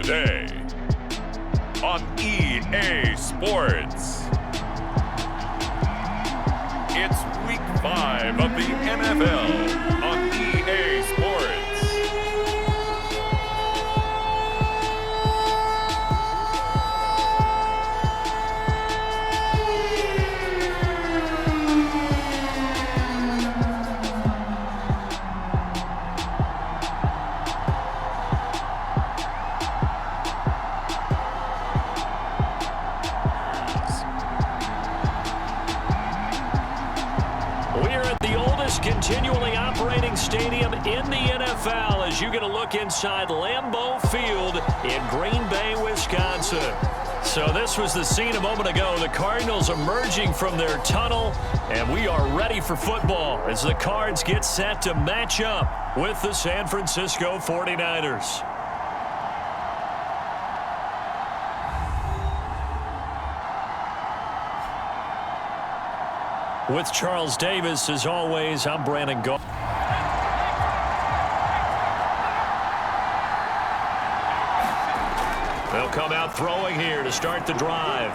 the day on EA Sports. It's week 5 of the NFL on EA Sports. Continually operating stadium in the NFL as you get a look inside Lambeau Field in Green Bay, Wisconsin. So this was the scene a moment ago. The Cardinals emerging from their tunnel, and we are ready for football as the Cards get set to match up with the San Francisco 49ers. With Charles Davis, as always, I'm Brandon Go. They'll come out throwing here to start the drive.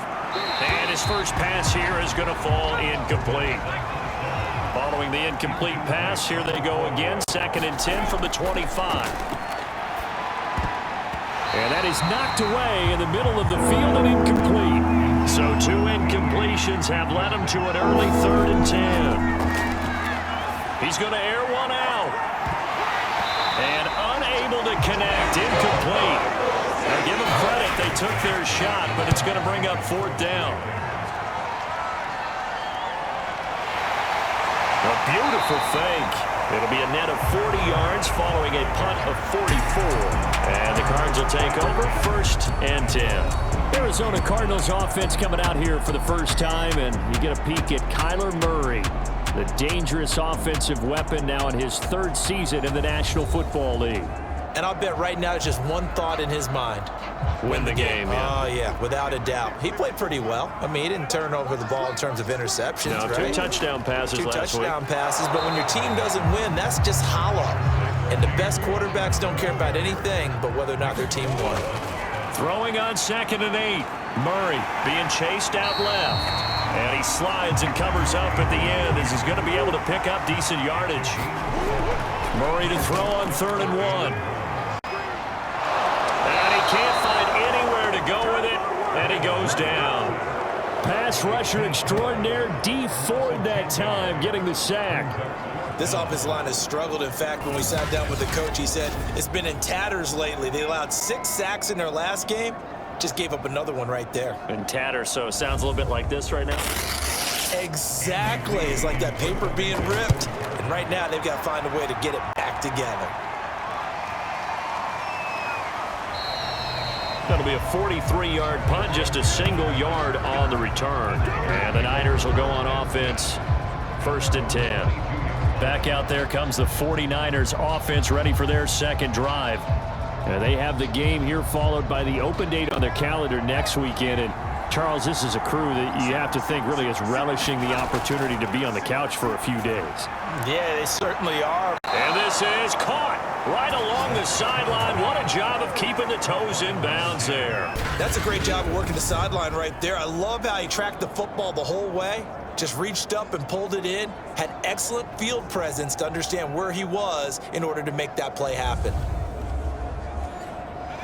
And his first pass here is going to fall incomplete. Following the incomplete pass, here they go again. 2nd and 10 from the 25. And that is knocked away in the middle of the field and incomplete. So 2 incompletions have led him to an early 3rd and 10. He's going to air one out. And unable to connect, incomplete. Now give them credit, they took their shot, but it's going to bring up 4th down. A beautiful fake. It'll be a net of 40 yards following a punt of 44. And the Cards will take over 1st and 10. Arizona Cardinals offense coming out here for the first time, and you get a peek at Kyler Murray, the dangerous offensive weapon now in his 3rd season in the National Football League. And I'll bet right now it's just one thought in his mind. Win the game, yeah. Oh, yeah, without a doubt. He played pretty well. I mean, he didn't turn over the ball in terms of interceptions, no, right? 2 touchdown passes last week. 2 touchdown passes, but when your team doesn't win, that's just hollow. And the best quarterbacks don't care about anything but whether or not their team won. Throwing on 2nd and 8. Murray being chased out left. And he slides and covers up at the end as he's going to be able to pick up decent yardage. Murray to throw on 3rd and 1. And he can't find anywhere to go with it. And he goes down. Pass rusher extraordinaire, D Ford that time, getting the sack. This offensive line has struggled. In fact, when we sat down with the coach, he said it's been in tatters lately. They allowed 6 sacks in their last game. Just gave up another one right there. In tatters, so it sounds a little bit like this right now. Exactly. It's like that paper being ripped. And right now, they've got to find a way to get it back together. That'll be a 43-yard punt, just a single yard on the return. And the Niners will go on offense, 1st and 10. Back out there comes the 49ers offense, ready for their 2nd drive. And they have the game here followed by the open date on their calendar next weekend. And Charles, this is a crew that you have to think really is relishing the opportunity to be on the couch for a few days. Yeah, they certainly are. And this is caught right along the sideline. What a job of keeping the toes in bounds there. That's a great job of working the sideline right there. I love how he tracked the football the whole way. Just reached up and pulled it in. Had excellent field presence to understand where he was in order to make that play happen.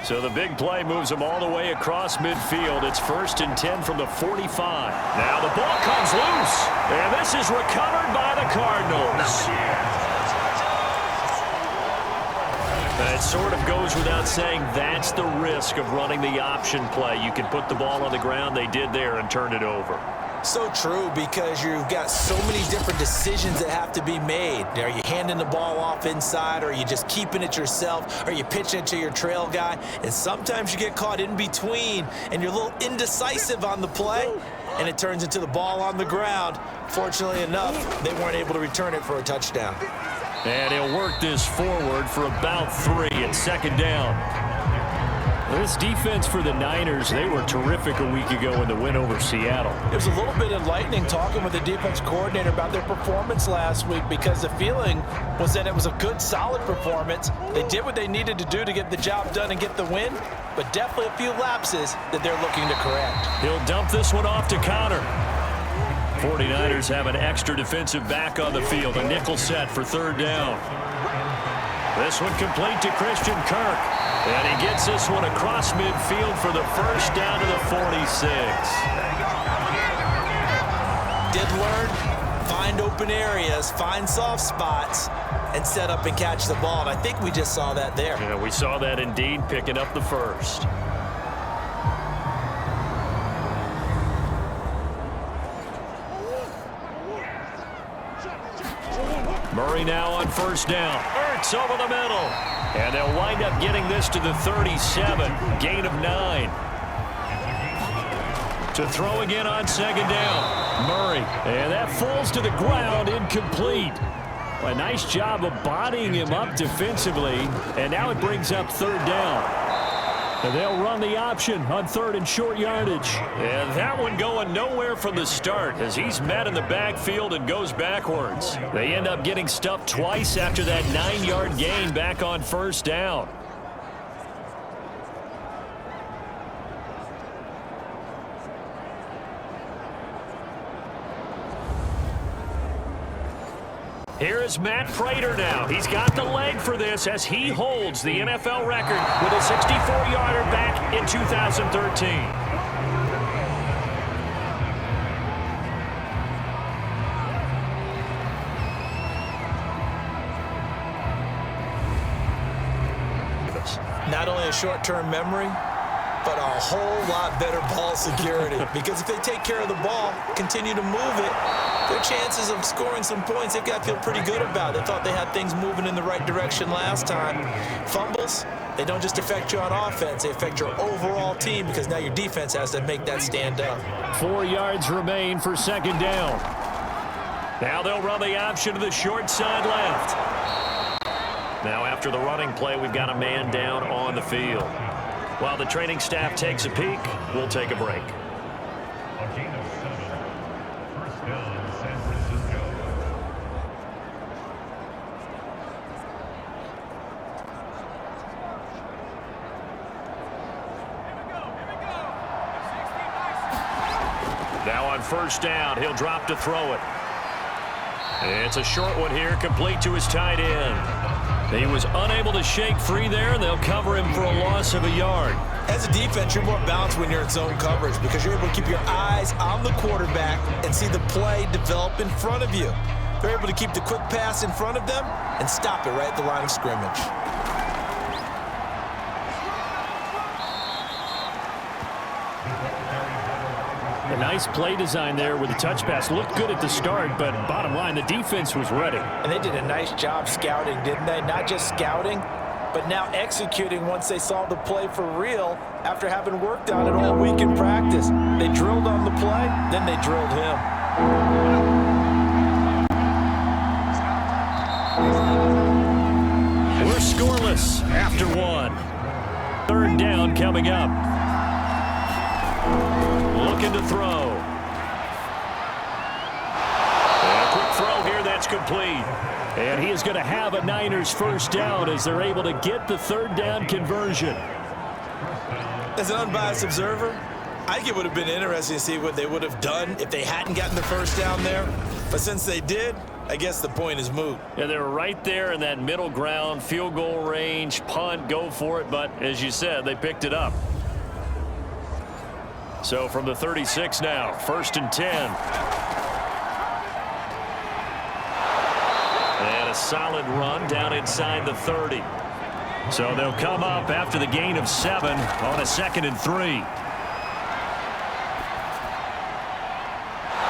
So the big play moves them all the way across midfield. It's 1st and 10 from the 45. Now the ball comes loose. And this is recovered by the Cardinals. It sort of goes without saying that's the risk of running the option play. You can put the ball on the ground. They did there and turned it over. So true, because you've got so many different decisions that have to be made. Are you handing the ball off inside, or are you just keeping it yourself? Are you pitching it to your trail guy? And sometimes you get caught in between, and you're a little indecisive on the play, and it turns into the ball on the ground. Fortunately enough, they weren't able to return it for a touchdown. And he'll work this forward for about 3 at 2nd down. This defense for the Niners, they were terrific a week ago in the win over Seattle. It was a little bit enlightening talking with the defense coordinator about their performance last week because the feeling was that it was a good, solid performance. They did what they needed to do to get the job done and get the win, but definitely a few lapses that they're looking to correct. He'll dump this one off to Connor. 49ers have an extra defensive back on the field, a nickel set for third down. This one complete to Christian Kirk. And he gets this one across midfield for the first down to the 46. Did learn, find open areas, find soft spots, and set up and catch the ball. And I think we just saw that there. Yeah, we saw that indeed, picking up the first. Murray now on first down. Ertz over the middle. And they'll wind up getting this to the 37. Gain of 9. To throw again on second down. Murray. And that falls to the ground, incomplete. A nice job of bodying him up defensively. And now it brings up third down. And they'll run the option on third and short yardage. And that one going nowhere from the start as he's met in the backfield and goes backwards. They end up getting stuffed twice after that 9-yard gain back on first down. Here is Matt Prater now. He's got the leg for this as he holds the NFL record with a 64-yarder back in 2013. Not only a short-term memory, but a whole lot better ball security. Because if they take care of the ball, continue to move it, their chances of scoring some points, they've got to feel pretty good about. They thought they had things moving in the right direction last time. Fumbles, they don't just affect you on offense, they affect your overall team because now your defense has to make that stand up. 4 yards remain for second down. Now they'll run the option to the short side left. Now after the running play, we've got a man down on the field. While the training staff takes a peek, we'll take a break. Now on first down, he'll drop to throw it. It's a short one here, complete to his tight end. He was unable to shake free there, and they'll cover him for a loss of a yard. As a defense, you're more balanced when you're in zone coverage because you're able to keep your eyes on the quarterback and see the play develop in front of you. They're able to keep the quick pass in front of them and stop it right at the line of scrimmage. A nice play design there with the touch pass. Looked good at the start, but bottom line, the defense was ready. And they did a nice job scouting, didn't they? Not just scouting, but now executing once they saw the play for real after having worked on it all week in practice. They drilled on the play, then they drilled him. We're scoreless after one. Third down coming up. Looking to throw. And a quick throw here, that's complete. And he is going to have a Niners first down as they're able to get the third down conversion. As an unbiased observer, I think it would have been interesting to see what they would have done if they hadn't gotten the first down there. But since they did, I guess the point is moot. Yeah, they're right there in that middle ground, field goal range, punt, go for it. But as you said, they picked it up. So from the 36 now, first and 10. And a solid run down inside the 30. So they'll come up after the gain of 7 on a 2nd and 3.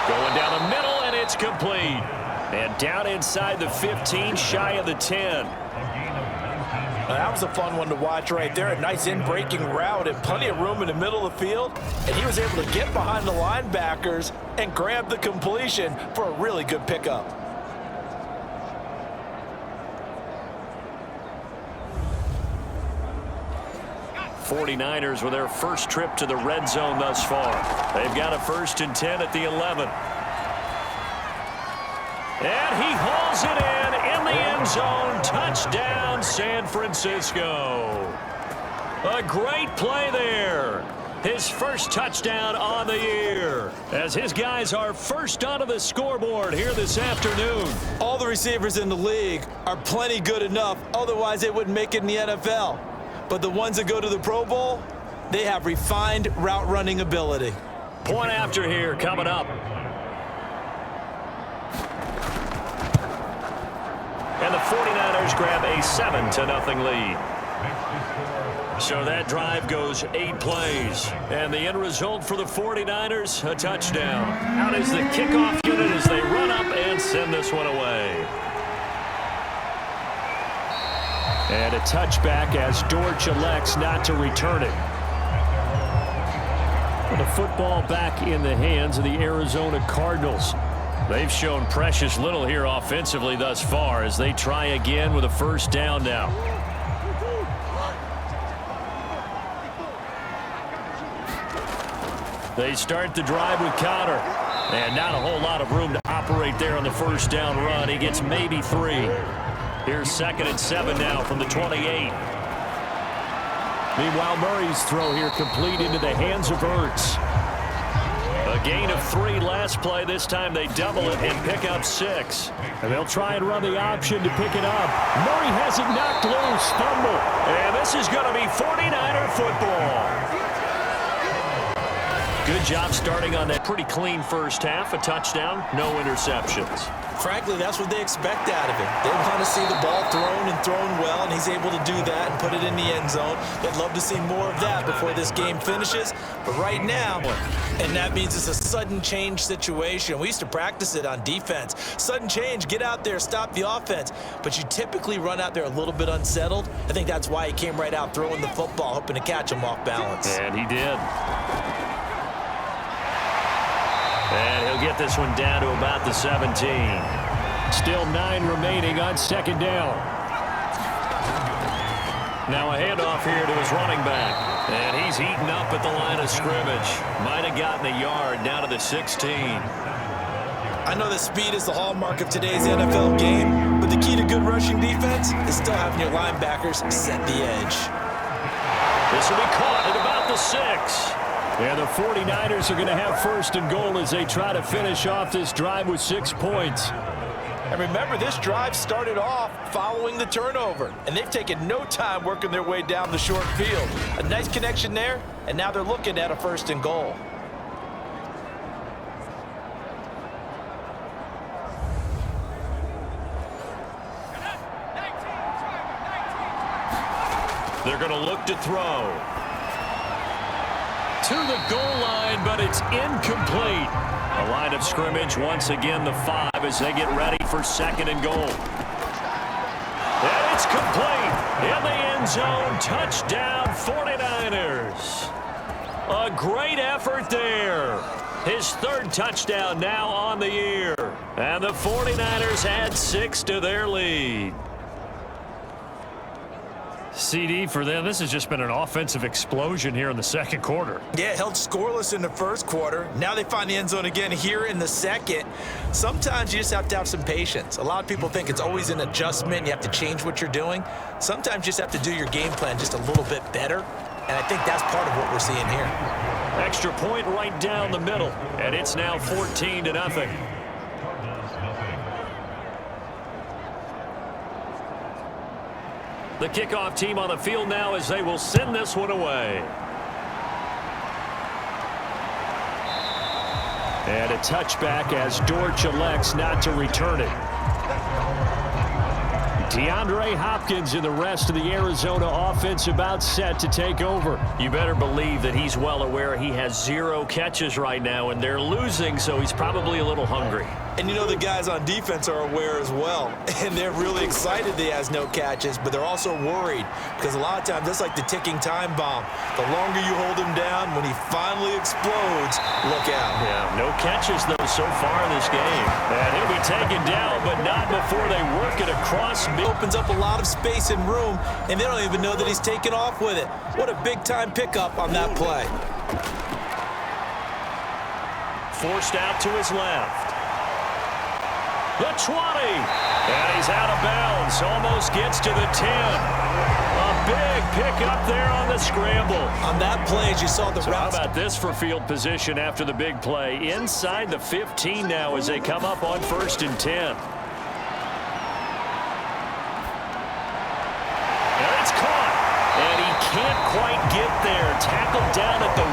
Going down the middle, and it's complete. And down inside the 15, shy of the 10. That was a fun one to watch right there. A nice in-breaking route and plenty of room in the middle of the field. And he was able to get behind the linebackers and grab the completion for a really good pickup. 49ers with their first trip to the red zone thus far. They've got a 1st and 10 at the 11. And he hauls it in the end zone. Touchdown, San Francisco. A great play there. His first touchdown on the year, as his guys are first onto the scoreboard here this afternoon. All the receivers in the league are plenty good enough, otherwise they wouldn't make it in the NFL. But the ones that go to the Pro Bowl, they have refined route running ability. Point after here coming up. And the 49ers grab a 7-0 lead. So that drive goes 8 plays. And the end result for the 49ers, a touchdown. Out is the kickoff unit as they run up and send this one away. And a touchback as Dortch elects not to return it. And the football back in the hands of the Arizona Cardinals. They've shown precious little here offensively thus far as they try again with a 1st down now. They start the drive with Cotter. And not a whole lot of room to operate there on the 1st down run. He gets maybe 3. Here's 2nd and 7 now from the 28. Meanwhile, Murray's throw here complete into the hands of Ertz. A gain of 3 last play. This time they double it and pick up 6. And they'll try and run the option to pick it up. Murray has it knocked loose. Fumble. And this is going to be 49er football. Good job starting on that pretty clean first half. A touchdown, no interceptions. Frankly, that's what they expect out of him. They want to see the ball thrown and thrown well, and he's able to do that and put it in the end zone. They'd love to see more of that before this game finishes. But right now, and that means it's a sudden change situation. We used to practice it on defense. Sudden change, get out there, stop the offense. But you typically run out there a little bit unsettled. I think that's why he came right out throwing the football, hoping to catch him off balance. And he did. And he'll get this one down to about the 17. Still 9 remaining on 2nd down. Now a handoff here to his running back. And he's eaten up at the line of scrimmage. Might have gotten a yard down to the 16. I know that speed is the hallmark of today's NFL game, but the key to good rushing defense is still having your linebackers set the edge. This will be caught at about the 6. And the 49ers are going to have 1st and goal as they try to finish off this drive with 6 points. And remember, this drive started off following the turnover, and they've taken no time working their way down the short field. A nice connection there, and now they're looking at a 1st and goal. They're going to look to throw. To the goal line, but it's incomplete. A line of scrimmage, once again, the 5 as they get ready for 2nd and goal. And it's complete. In the end zone, touchdown 49ers. A great effort there. His 3rd touchdown now on the year. And the 49ers add 6 to their lead. CD, for them, this has just been an offensive explosion here in the 2nd quarter. Yeah, held scoreless in the 1st quarter. Now they find the end zone again here in the 2nd. Sometimes you just have to have some patience. A lot of people think it's always an adjustment. You have to change what you're doing. Sometimes you just have to do your game plan just a little bit better. And I think that's part of what we're seeing here. Extra point right down the middle. And it's now 14-0. The kickoff team on the field now as they will send this one away. And a touchback as Dortch elects not to return it. DeAndre Hopkins and the rest of the Arizona offense about set to take over. You better believe that he's well aware he has 0 catches right now, and they're losing, so he's probably a little hungry. And you know the guys on defense are aware as well. And they're really excited that he has no catches, but they're also worried because a lot of times that's like the ticking time bomb. The longer you hold him down, when he finally explodes, look out. Yeah, no catches, though, so far in this game. And he'll be taken down, but not before they work it across. Opens up a lot of space and room, and they don't even know that he's taken off with it. What a big-time pickup on that play. Forced out to his left. The 20, and he's out of bounds, almost gets to the 10. A big pickup there on the scramble. On that play, as you saw the route. How about this for field position after the big play? Inside the 15 now as they come up on 1st and 10. And it's caught, and he can't quite get there. Tackled down at the 1.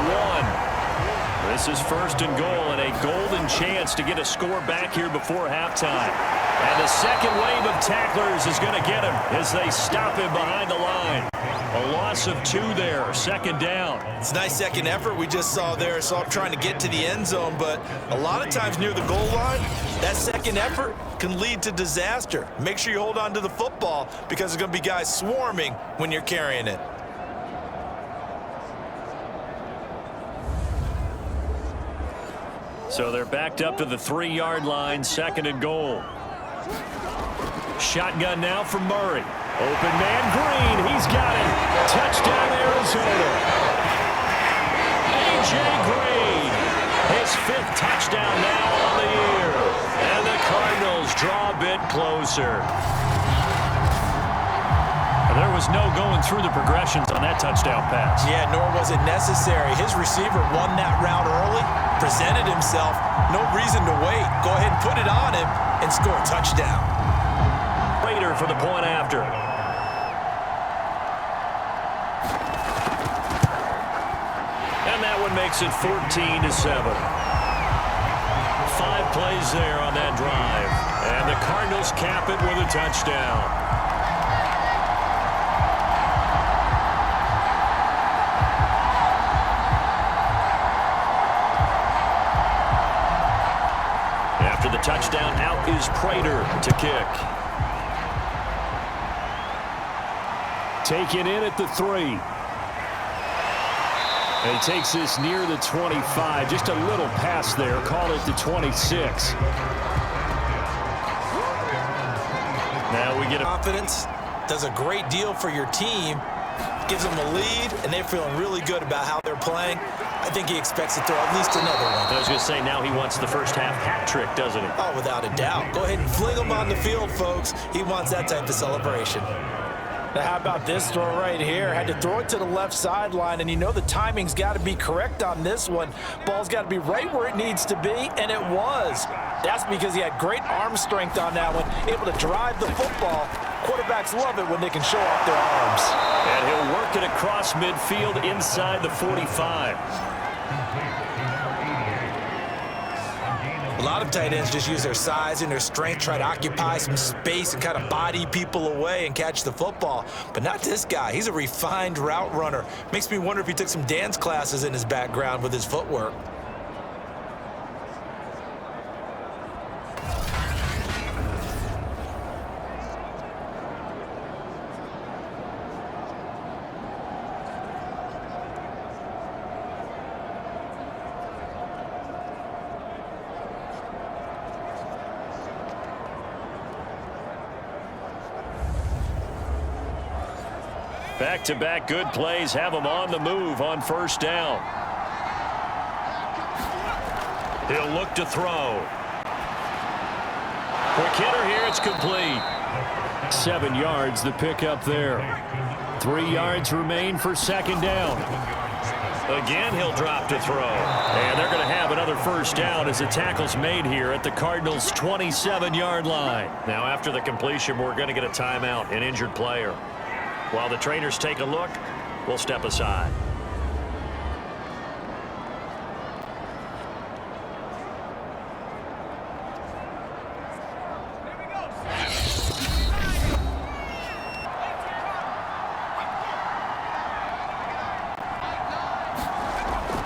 This is 1st and goal, and a golden chance to get a score back here before halftime. And the second wave of tacklers is going to get him as they stop him behind the line. A loss of 2 there, 2nd down. It's a nice second effort we just saw there. So I'm trying to get to the end zone, but a lot of times near the goal line, that second effort can lead to disaster. Make sure you hold on to the football because there's going to be guys swarming when you're carrying it. So they're backed up to the 3-yard line, 2nd and goal. Shotgun now from Murray. Open man Green, he's got it. Touchdown Arizona. A.J. Green, his 5th touchdown now on the year. And the Cardinals draw a bit closer. There was no going through the progressions on that touchdown pass. Yeah, nor was it necessary. His receiver won that route early, presented himself, no reason to wait. Go ahead and put it on him and score a touchdown. Raider for the point after. And that one makes it 14-7. 5 plays there on that drive. And the Cardinals cap it with a touchdown. The touchdown, out is Prater to kick. Taken in at the 3. And he takes this near the 25. Just a little pass there. Call it the 26. Now we get a confidence. Does a great deal for your team. Gives them a lead, and they're feeling really good about how they're playing. I think he expects to throw at least another one. I was going to say, now he wants the first half hat trick, doesn't he? Oh, without a doubt. Go ahead and fling him on the field, folks. He wants that type of celebration. Now, how about this throw right here? Had to throw it to the left sideline, and you know the timing's got to be correct on this one. Ball's got to be right where it needs to be, and it was. That's because he had great arm strength on that one, able to drive the football. Quarterbacks love it when they can show off their arms. And he'll work it across midfield inside the 45. A lot of tight ends just use their size and their strength, try to occupy some space and kind of body people away and catch the football. But not this guy. He's a refined route runner. Makes me wonder if he took some dance classes in his background with his footwork. Back-to-back good plays have him on the move on 1st down. He'll look to throw. Quick hitter here, it's complete. 7 yards, the pickup there. 3 yards remain for 2nd down. Again, he'll drop to throw. And they're going to have another 1st down as the tackle's made here at the Cardinals' 27-yard line. Now, after the completion, we're going to get a timeout, an injured player. While the trainers take a look, we'll step aside.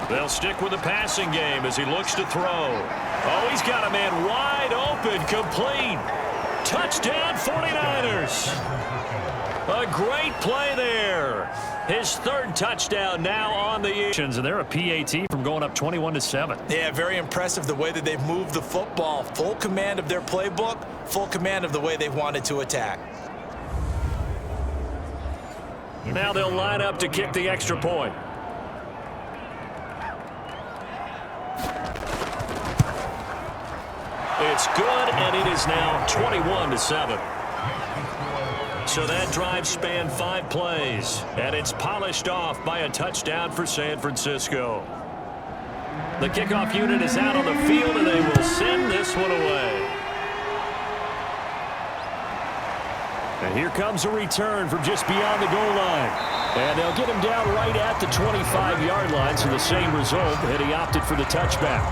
They'll stick with the passing game as he looks to throw. Oh, he's got a man wide open, complete. Touchdown, 49ers. A great play there. His third touchdown now on the year. And they're a PAT from going up 21-7. Yeah, very impressive the way that they've moved the football. Full command of their playbook, full command of the way they've wanted to attack. Now they'll line up to kick the extra point. It's good, and it is now 21-7. So that drive spanned 5 plays, and it's polished off by a touchdown for San Francisco. The kickoff unit is out on the field, and they will send this one away. And here comes a return from just beyond the goal line. And they'll get him down right at the 25-yard line, so the same result, and he opted for the touchback.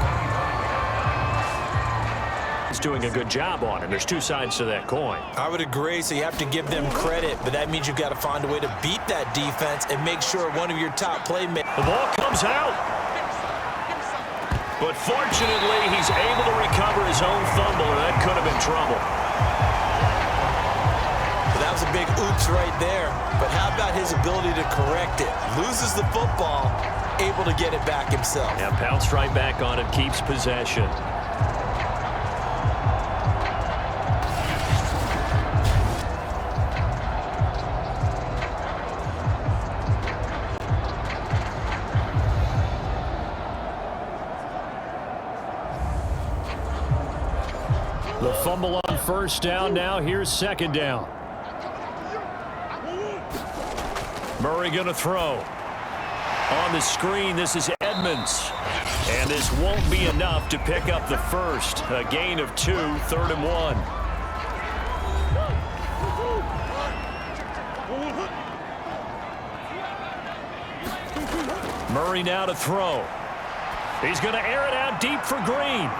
Doing a good job on it. There's 2 sides to that coin. I would agree, so you have to give them credit, but that means you've got to find a way to beat that defense and make sure one of your top playmakers. The ball comes out. But fortunately, he's able to recover his own fumble, or that could have been trouble. That was a big oops right there, but how about his ability to correct it? Loses the football, able to get it back himself. Yeah, pounced right back on it, keeps possession. The fumble on first down. Now here's second down. Murray going to throw. On the screen, this is Edmonds. And this won't be enough to pick up the first. A gain of 2, 3rd and 1. Murray now to throw. He's going to air it out deep for Green.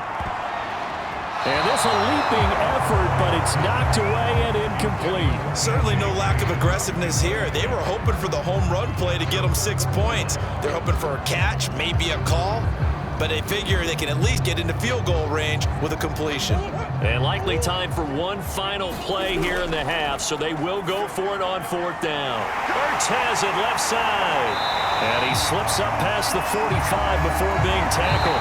And this a leaping effort, but it's knocked away and incomplete. Certainly no lack of aggressiveness here. They were hoping for the home run play to get them 6 points. They're hoping for a catch, maybe a call, but they figure they can at least get into field goal range with a completion. And likely time for one final play here in the half, so they will go for it on 4th down. Ertz has it left side. And he slips up past the 45 before being tackled.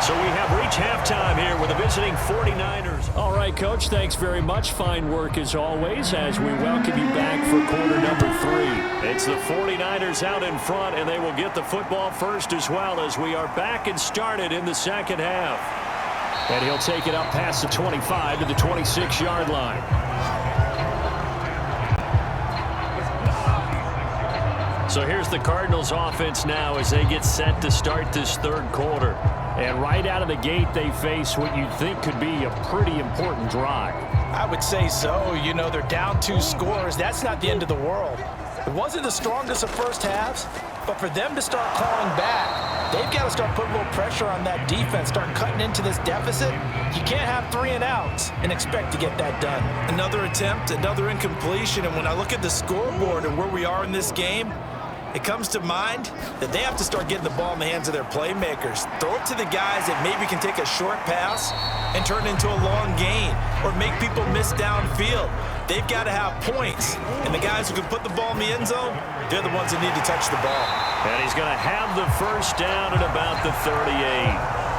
So we have reached halftime here with the visiting 49ers. All right, Coach, thanks very much. Fine work as always as we welcome you back for quarter number 3. It's the 49ers out in front, and they will get the football first as well as we are back and started in the second half. And he'll take it up past the 25 to the 26-yard line. So here's the Cardinals offense now as they get set to start this 3rd quarter. And right out of the gate, they face what you'd think could be a pretty important drive. I would say so. You know, they're down 2 scores. That's not the end of the world. It wasn't the strongest of first halves, but for them to start clawing back, they've got to start putting a little pressure on that defense, start cutting into this deficit. You can't have 3 and outs and expect to get that done. Another attempt, another incompletion, and when I look at the scoreboard and where we are in this game, it comes to mind that they have to start getting the ball in the hands of their playmakers. Throw it to the guys that maybe can take a short pass and turn it into a long gain or make people miss downfield. They've got to have points. And the guys who can put the ball in the end zone, they're the ones that need to touch the ball. And he's going to have the first down at about the 38.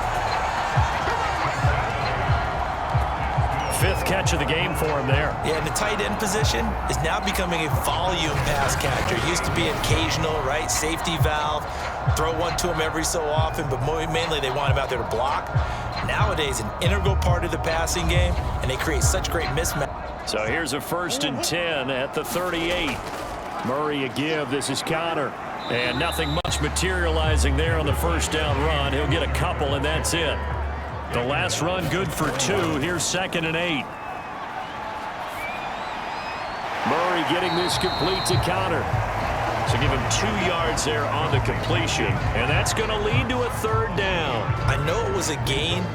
5th catch of the game for him there. Yeah, and the tight end position is now becoming a volume pass catcher. It used to be occasional, right? Safety valve, throw one to him every so often, but mainly they want him out there to block. Nowadays, an integral part of the passing game, and they create such great mismatch. So here's a 1st and 10 at the 38. Murray a give. This is Connor. And nothing much materializing there on the first down run. He'll get a couple, and that's it. The last run good for 2. Here's 2nd and 8. Murray getting this complete to Connor. So give him 2 yards there on the completion. And that's going to lead to a 3rd down. I know it was a gain,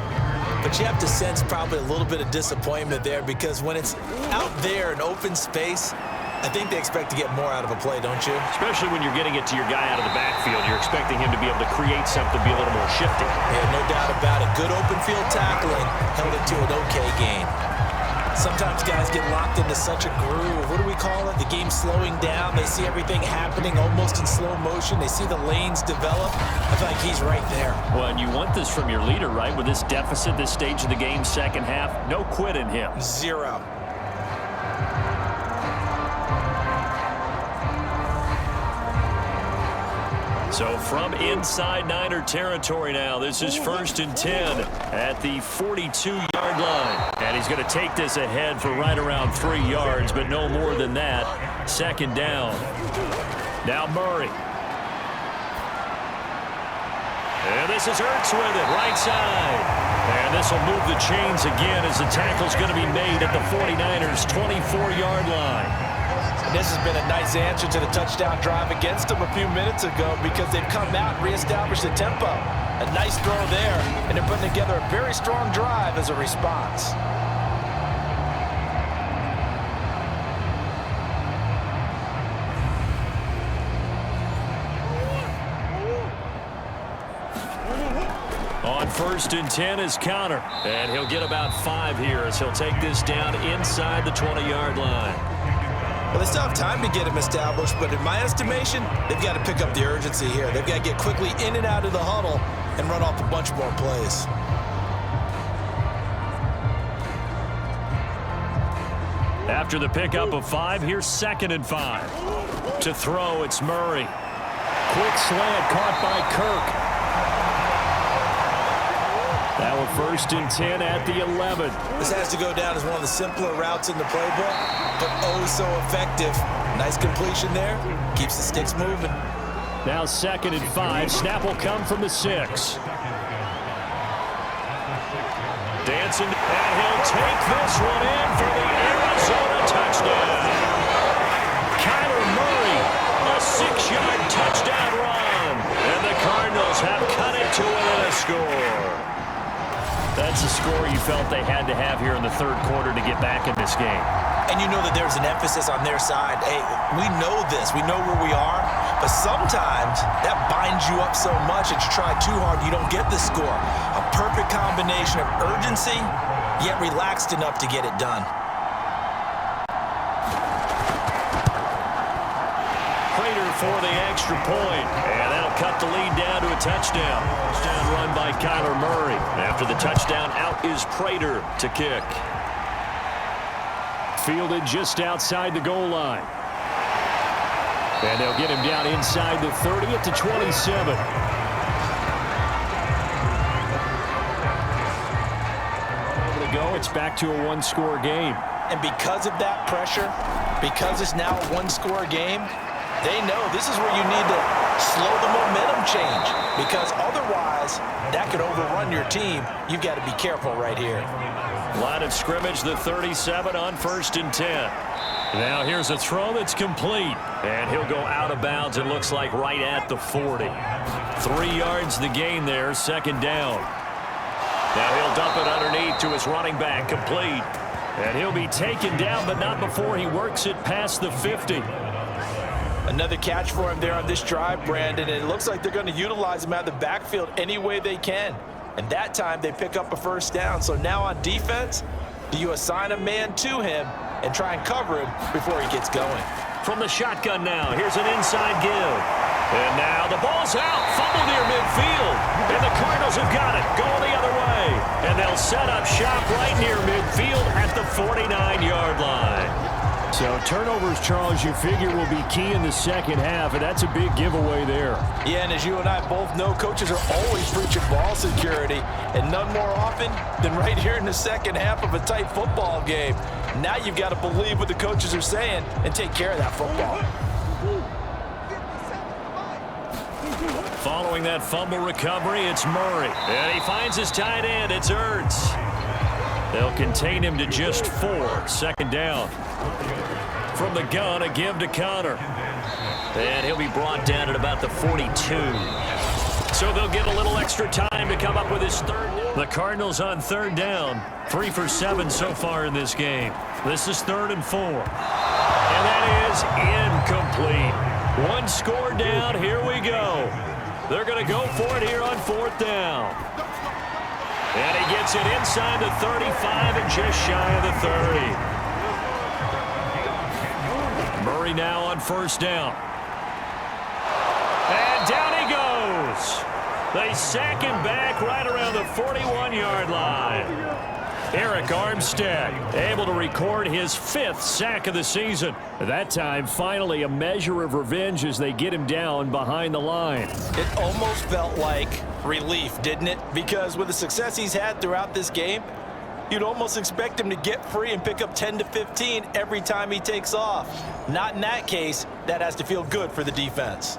but you have to sense probably a little bit of disappointment there because when it's out there in open space, I think they expect to get more out of a play, don't you? Especially when you're getting it to your guy out of the backfield. You're expecting him to be able to create something, be a little more shifty. Yeah, no doubt about it. Good open field tackling held it to an okay gain. Sometimes guys get locked into such a groove. What do we call it? The game's slowing down. They see everything happening almost in slow motion. They see the lanes develop. I feel like he's right there. Well, and you want this from your leader, right? With this deficit, this stage of the game, second half, no quit in him. Zero. So from inside Niner territory now, this is 1st and 10 at the 42-yard line. And he's going to take this ahead for right around 3 yards, but no more than that. 2nd down. Now Murray. And this is Ertz with it, right side. And this will move the chains again as the tackle's going to be made at the 49ers' 24-yard line. And this has been a nice answer to the touchdown drive against them a few minutes ago because they've come out and reestablished the tempo. A nice throw there, and they're putting together a very strong drive as a response. On 1st and 10 is Connor, and he'll get about 5 here as he'll take this down inside the 20-yard line. Well, they still have time to get him established, but in my estimation, they've got to pick up the urgency here. They've got to get quickly in and out of the huddle and run off a bunch more plays. After the pickup of 5, here's 2nd and 5. To throw, it's Murray. Quick slant caught by Kirk. Now a 1st and 10 at the 11. This has to go down as one of the simpler routes in the playbook, but oh so effective. Nice completion there. Keeps the sticks moving. Now 2nd and 5. Snap will come from the 6. Dancing, and he'll take this one in for the Arizona touchdown. Kyler Murray, a 6-yard touchdown run. And the Cardinals have cut it to within a score. That's a score you felt they had to have here in the 3rd quarter to get back in this game. And you know that there's an emphasis on their side. Hey, we know this. We know where we are. But sometimes that binds you up so much that you try too hard, you don't get the score. A perfect combination of urgency, yet relaxed enough to get it done. Prater for the extra point. And that'll cut the lead down to a touchdown. Touchdown run by Kyler Murray. After the touchdown, out is Prater to kick. Fielded just outside the goal line. And they'll get him down inside the 30 at the 27. Over to go, it's back to a 1-score game. And because of that pressure, because it's now a 1-score game, they know this is where you need to slow the momentum change, because otherwise that could overrun your team. You've got to be careful right here. Line of scrimmage, the 37 on 1st and 10. Now here's a throw that's complete, and he'll go out of bounds, it looks like right at the 40. 3 yards the gain there, 2nd down. Now he'll dump it underneath to his running back, complete. And he'll be taken down, but not before he works it past the 50. Another catch for him there on this drive, Brandon, and it looks like they're going to utilize him out of the backfield any way they can. And that time they pick up a 1st down. So now on defense, do you assign a man to him and try and cover him before he gets going? From the shotgun now, here's an inside give. And now the ball's out, fumble near midfield. And the Cardinals have got it, going the other way. And they'll set up shop right near midfield at the 49-yard line. So turnovers, Charles, you figure will be key in the 2nd half, and that's a big giveaway there. Yeah, and as you and I both know, coaches are always preaching ball security, and none more often than right here in the 2nd half of a tight football game. Now you've got to believe what the coaches are saying and take care of that football. Following that fumble recovery, it's Murray. And he finds his tight end. It's Ertz. They'll contain him to just 4. 2nd down. From the gun, a give to Connor. And he'll be brought down at about the 42. So they'll get a little extra time to come up with his 3rd. The Cardinals on 3rd down. 3 for 7 so far in this game. This is 3rd and 4. And that is incomplete. One score down. Here we go. They're going to go for it here on 4th down. And he gets it inside the 35 and just shy of the 30. Murray now on 1st down. And down he goes. They sack him back right around the 41-yard line. Eric Armstead able to record his 5th sack of the season. That time, finally, a measure of revenge as they get him down behind the line. It almost felt like relief, didn't it? Because with the success he's had throughout this game, you'd almost expect him to get free and pick up 10 to 15 every time he takes off. Not in that case. That has to feel good for the defense.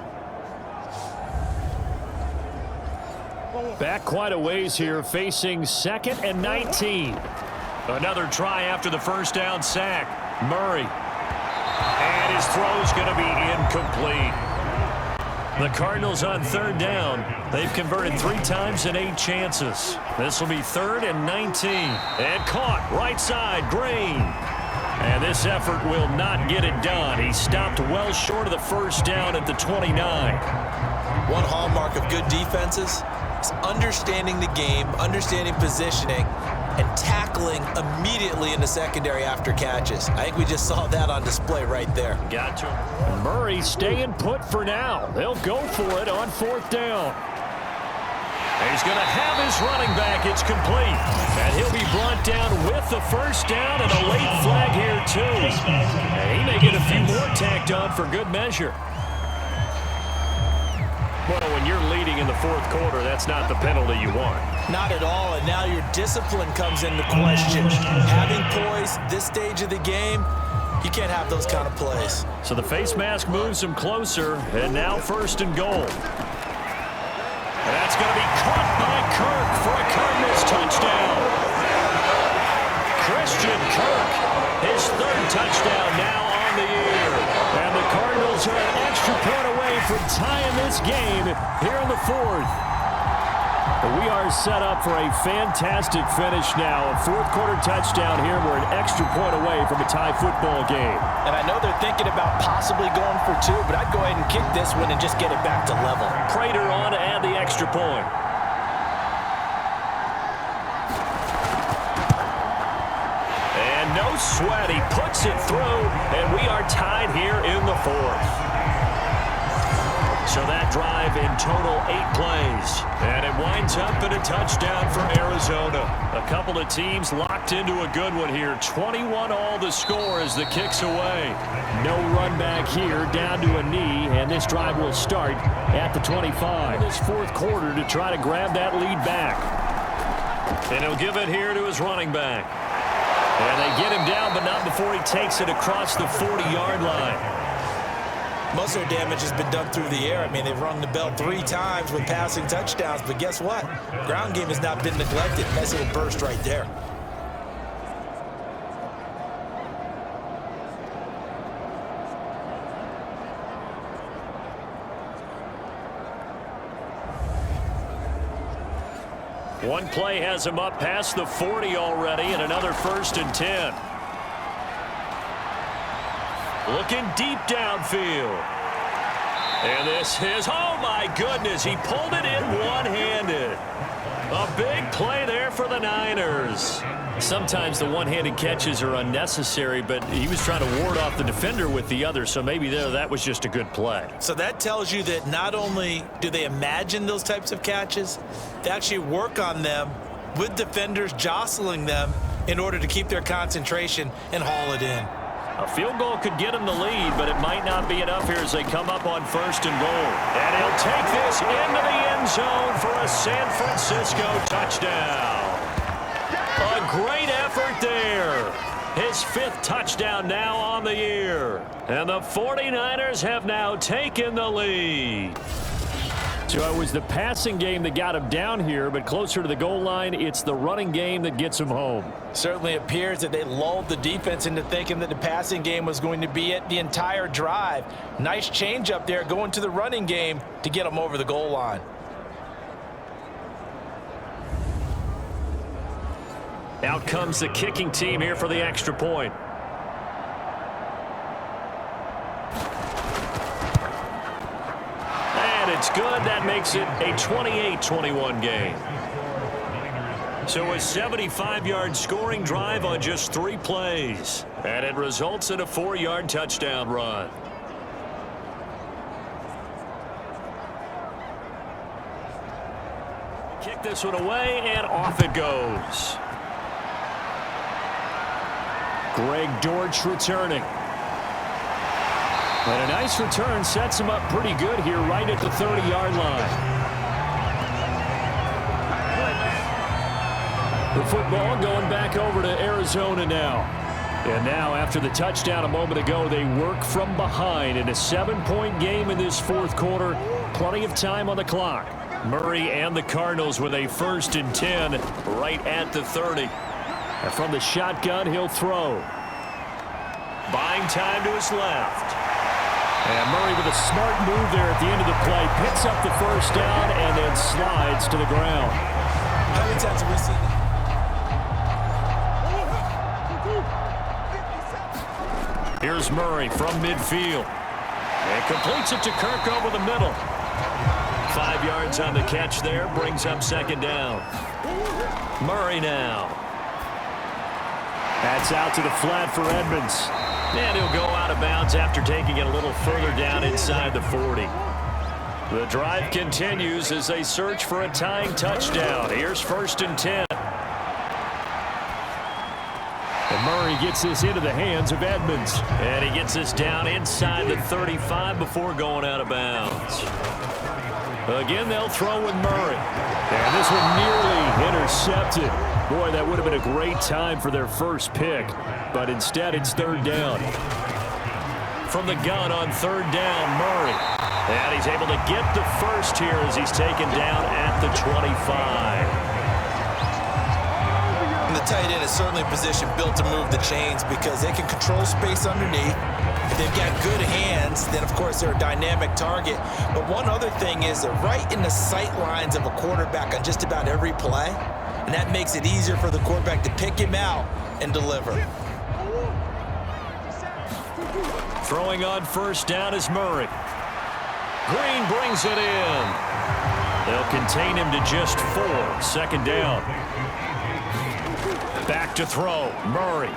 Back quite a ways here, facing 2nd and 19. Another try after the 1st down sack. Murray. And his throw's going to be incomplete. The Cardinals on 3rd down. They've converted 3 times in 8 chances. This will be 3rd and 19. And caught right side, Green. And this effort will not get it done. He stopped well short of the 1st down at the 29. One hallmark of good defenses is understanding the game, understanding positioning, and tackling immediately in the secondary after catches. I think we just saw that on display right there. Gotcha. Murray staying put for now. They'll go for it on 4th down. He's going to have his running back. It's complete. And he'll be brought down with the 1st down and a late flag here, too. And he may get a few more tacked on for good measure. Well, when you're leading in the 4th quarter, that's not the penalty you want. Not at all, and now your discipline comes into question. Having poise this stage of the game, you can't have those kind of plays. So the face mask moves him closer, and now 1st and goal. And that's going to be caught by Kirk for a Cardinals touchdown. Christian Kirk, his 3rd touchdown now on the year. And the Cardinals are an extra point away from tying this game here in the 4th. We are set up for a fantastic finish now. A 4th quarter touchdown here. We're an extra point away from a tie football game. And I know they're thinking about possibly going for 2, but I'd go ahead and kick this one and just get it back to level. Prater on to add the extra point. And no sweat. He puts it through, and we are tied here in the 4th. So that drive in total 8 plays. And it winds up in a touchdown for Arizona. A couple of teams locked into a good one here. 21 all the score as the kick's away. No run back here, down to a knee, and this drive will start at the 25. This 4th quarter to try to grab that lead back. And he'll give it here to his running back. And they get him down, but not before he takes it across the 40-yard line. Muscle damage has been done through the air. I mean, they've rung the bell 3 times with passing touchdowns, but guess what? Ground game has not been neglected. Nice little burst right there. One play has him up past the 40 already, and another 1st and 10. Looking deep downfield. And this is, oh my goodness, he pulled it in one-handed. A big play there for the Niners. Sometimes the one-handed catches are unnecessary, but he was trying to ward off the defender with the other, so maybe that was just a good play. So that tells you that not only do they imagine those types of catches, they actually work on them with defenders jostling them in order to keep their concentration and haul it in. A field goal could get him the lead, but it might not be enough here as they come up on 1st and goal. And he'll take this into the end zone for a San Francisco touchdown. A great effort there. His 5th touchdown now on the year. And the 49ers have now taken the lead. So it was the passing game that got him down here, but closer to the goal line, it's the running game that gets him home. Certainly appears that they lulled the defense into thinking that the passing game was going to be it the entire drive. Nice change up there going to the running game to get them over the goal line. Out comes the kicking team here for the extra point. good. That makes it a 28-21 game. So a 75-yard scoring drive on just 3 plays. And it results in a 4-yard touchdown run. Kick this one away, and off it goes. Greg Dortch returning. And a nice return sets him up pretty good here right at the 30-yard line. The football going back over to Arizona now. And now, after the touchdown a moment ago, they work from behind in a 7-point game in this fourth quarter. Plenty of time on the clock. Murray and the Cardinals with a 1st and 10 right at the 30. And from the shotgun, he'll throw. Buying time to his left. And Murray with a smart move there at the end of the play. Picks up the 1st down and then slides to the ground. How many times have we seen that? Here's Murray from midfield. And completes it to Kirk over the middle. 5 yards on the catch there. Brings up 2nd down. Murray now. That's out to the flat for Edmonds. And he'll go out of bounds after taking it a little further down inside the 40. The drive continues as they search for a tying touchdown. Here's 1st and 10. And Murray gets this into the hands of Edmonds. And he gets this down inside the 35 before going out of bounds. Again, they'll throw with Murray. And this one nearly intercepted. Boy, that would have been a great time for their first pick. But instead, it's 3rd down. From the gun on 3rd down, Murray. And he's able to get the first here as he's taken down at the 25. And the tight end is certainly a position built to move the chains because they can control space underneath. They've got good hands. Then, of course, they're a dynamic target. But one other thing is they're right in the sight lines of a quarterback on just about every play. And that makes it easier for the quarterback to pick him out and deliver. Throwing on 1st down is Murray. Green brings it in. They'll contain him to just 4. 2nd down. Back to throw. Murray.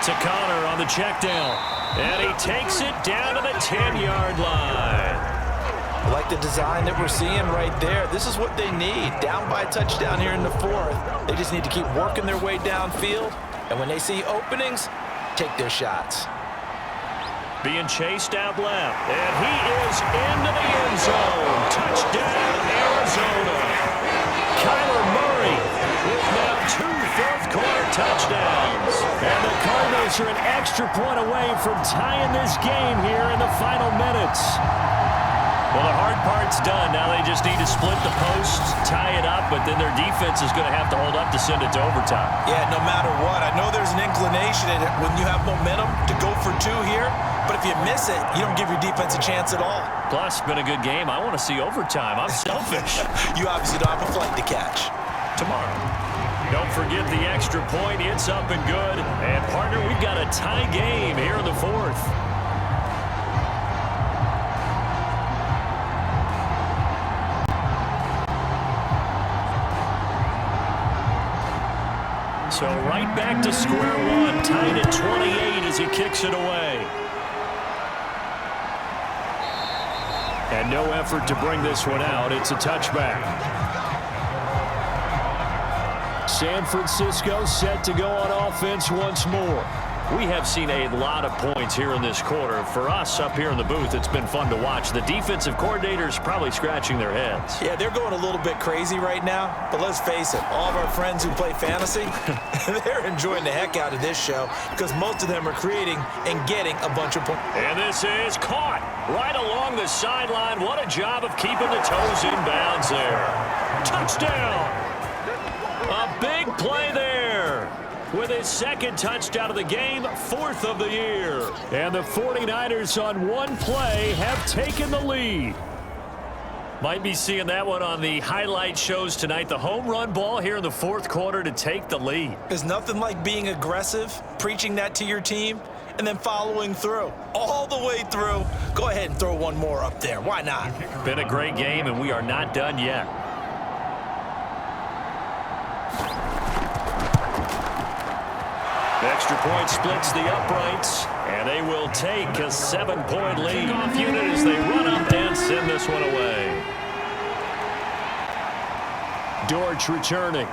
To Connor on the check down. And he takes it down to the 10-yard line. I like the design that we're seeing right there. This is what they need. Down by a touchdown here in the 4th. They just need to keep working their way downfield. And when they see openings, take their shots. Being chased out left. And he is into the end zone. Touchdown, Arizona. Kyler Murray with now 2 fourth-quarter touchdowns. And the Cardinals are an extra point away from tying this game here in the final minutes. Well, the hard part's done. Now they just need to split the post, tie it up, but then their defense is going to have to hold up to send it to overtime. Yeah, no matter what. I know there's an inclination in it when you have momentum to go for 2 here, but if you miss it, you don't give your defense a chance at all. Plus, been a good game. I want to see overtime. I'm selfish. You obviously don't have a flight to catch. Tomorrow. Don't forget the extra point. It's up and good. And, partner, we've got a tie game here in the 4th. So right back to square one, tied at 28 as he kicks it away. And no effort to bring this one out. It's a touchback. San Francisco set to go on offense once more. We have seen a lot of points here in this quarter. For us up here in the booth, it's been fun to watch. The defensive coordinators probably scratching their heads. Yeah, they're going a little bit crazy right now. But let's face it, all of our friends who play fantasy, they're enjoying the heck out of this show because most of them are creating and getting a bunch of points. And this is caught right along the sideline. What a job of keeping the toes in bounds there. Touchdown! A big play there. With his 2nd touchdown of the game, 4th of the year. And the 49ers on one play have taken the lead. Might be seeing that one on the highlight shows tonight. The home run ball here in the 4th quarter to take the lead. There's nothing like being aggressive, preaching that to your team, and then following through all the way through. Go ahead and throw one more up there. Why not? Been a great game, and we are not done yet. Extra point splits the uprights, and they will take a 7-point lead. Off unit as they run up and send this one away. Dortch returning.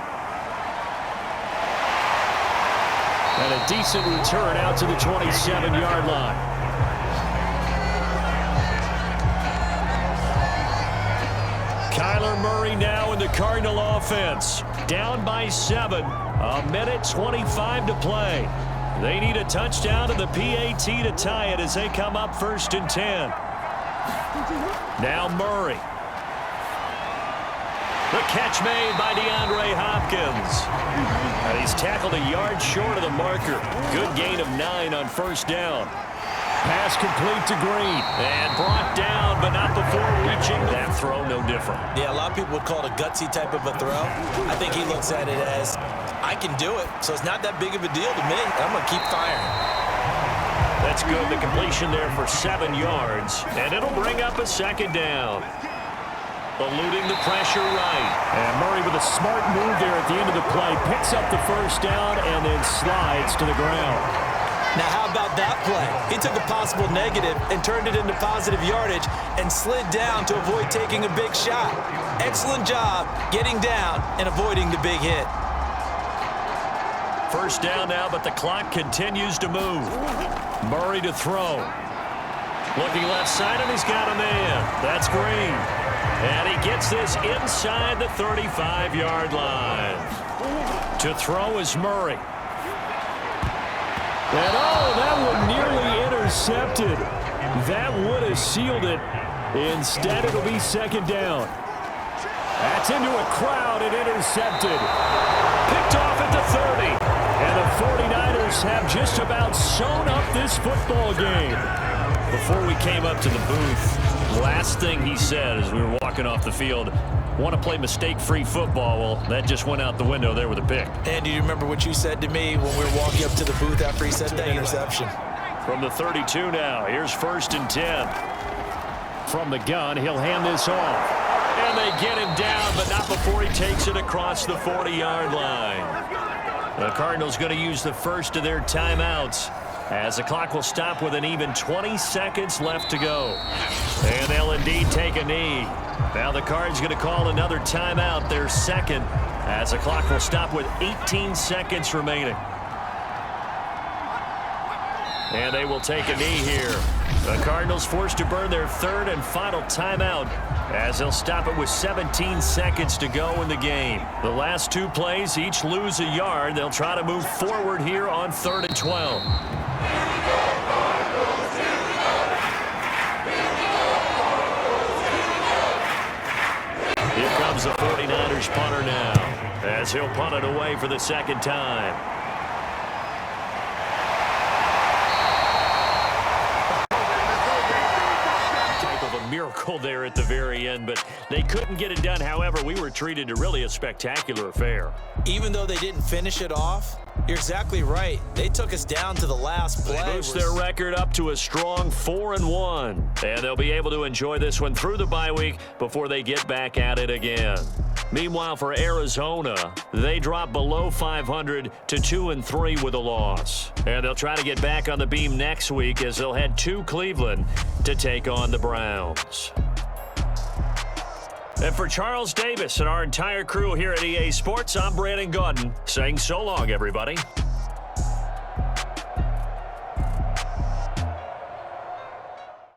And a decent return out to the 27-yard line. Kyler Murray now in the Cardinal offense. Down by 7. A minute 25 to play. They need a touchdown to the PAT to tie it as they come up 1st and 10. Now Murray. The catch made by Hopkins. And he's tackled a yard short of the marker. Good gain of 9 on 1st down. Pass complete to Green. And brought down, but not before reaching. That throw no different. Yeah, a lot of people would call it a gutsy type of a throw. I think he looks at it as, I can do it, so it's not that big of a deal to me. I'm going to keep firing. That's good. The completion there for 7 yards. And it'll bring up a 2nd down. Eluding the pressure right. And Murray with a smart move there at the end of the play. Picks up the 1st down and then slides to the ground. Now, how about that play? He took a possible negative and turned it into positive yardage and slid down to avoid taking a big shot. Excellent job getting down and avoiding the big hit. 1st down now, but the clock continues to move. Murray to throw. Looking left side, and he's got a man. That's Green. And he gets this inside the 35-yard line. To throw is Murray. And that one nearly intercepted. That would have sealed it. Instead, it'll be 2nd down. That's into a crowd and intercepted. Picked off at the 30. And the 49ers have just about sewn up this football game. Before we came up to the booth, last thing he said as we were walking off the field, want to play mistake-free football. Well, that just went out the window there with a pick. And do you remember what you said to me when we were walking up to the booth after he said that interception? From the 32 now, here's 1st and 10. From the gun, he'll hand this off. And they get him down, but not before he takes it across the 40-yard line. The Cardinals going to use the first of their timeouts as the clock will stop with an even 20 seconds left to go. And they'll indeed take a knee. Now the Cards going to call another timeout, their 2nd, as the clock will stop with 18 seconds remaining. And they will take a knee here. The Cardinals forced to burn their 3rd and final timeout as they'll stop it with 17 seconds to go in the game. The last 2 plays each lose a yard. They'll try to move forward here on 3rd and 12. Here comes the 49ers punter now as he'll punt it away for the 2nd time. Miracle there at the very end, but they couldn't get it done. However, we were treated to really a spectacular affair. Even though they didn't finish it off, you're exactly right. They took us down to the last play. They boost their record up to a strong 4-1, and they'll be able to enjoy this one through the bye week before they get back at it again. Meanwhile, for Arizona, they drop below 500 to 2-3 with a loss. And they'll try to get back on the beam next week as they'll head to Cleveland to take on the Browns. And for Charles Davis and our entire crew here at EA Sports, I'm Brandon Gaudin saying so long, everybody.